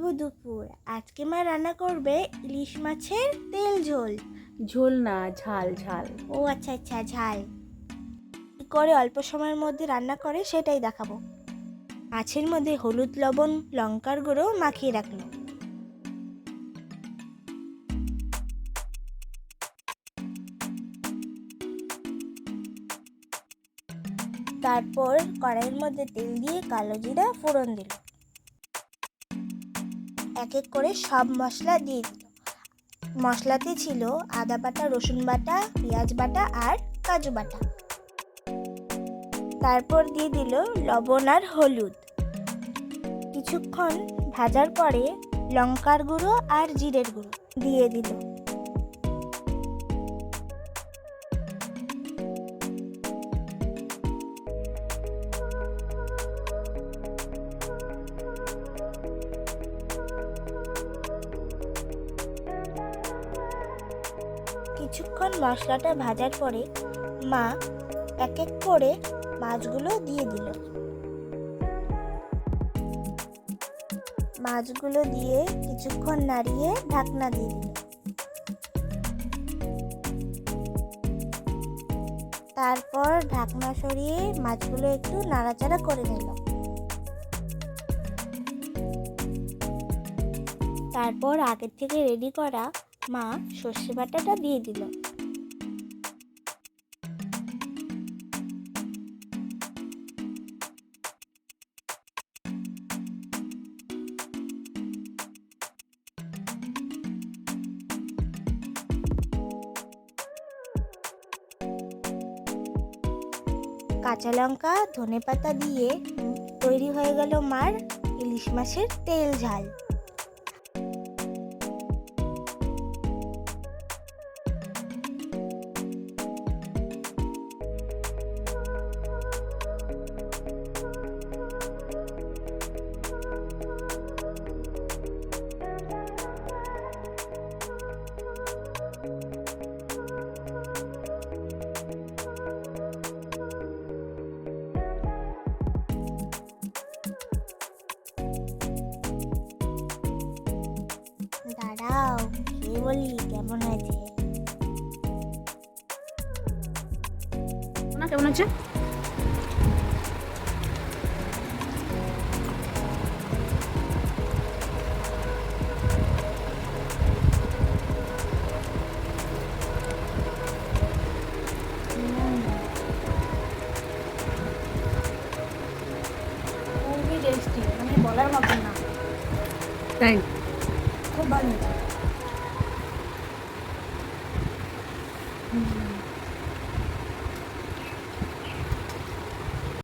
শুভ দুপুর। আজকে মা রান্না করবে ইলিশ মাছের তেল ঝোল। ঝোল না, ঝাল ঝাল। ও আচ্ছা আচ্ছা, ঝাল। কী করে অল্প সময়ের মধ্যে রান্না করে সেটাই দেখাবো। মাছের মধ্যে হলুদ, লবণ, লঙ্কার গুঁড়ো মাখিয়ে রাখলো। তারপর কড়াইয়ের মধ্যে তেল দিয়ে কালো জিরা ফোড়ন দিল। এক এক করে সব মশলা দিয়ে দিল। মশলাতে ছিল আদা বাটা, রসুন বাটা, পেঁয়াজ বাটা আর কাজু বাটা। তারপর দিয়ে দিল লবণ আর হলুদ। কিছুক্ষণ ভাজার পরে লঙ্কার গুঁড়ো আর জিরের গুঁড়ো দিয়ে দিল। কিছুক্ষণ মশলাটা ভাজার পরে মা এক এক করে মাছগুলো দিয়ে দিল। মাছগুলো দিয়ে কিছুক্ষণ নাড়িয়ে ঢাকনা দিয়ে দিল। তারপর ঢাকনা সরিয়ে মাছগুলো একটু নাড়াচাড়া করে নিল। তারপর আগের থেকে রেডি করা মা সর্ষে বাটাটা দিয়ে দিল। কাঁচা লঙ্কা, ধনেপাতা দিয়ে তৈরি হয়ে গেল মার ইলিশ মাছের তেল ঝাল। দাঁড়াও, খেয়ে বলি কেমন হয়েছে। না, কেমন আছে? খুবই টেস্টি, মানে বলার মতন না। তাই খুব ভালো হয়েছে।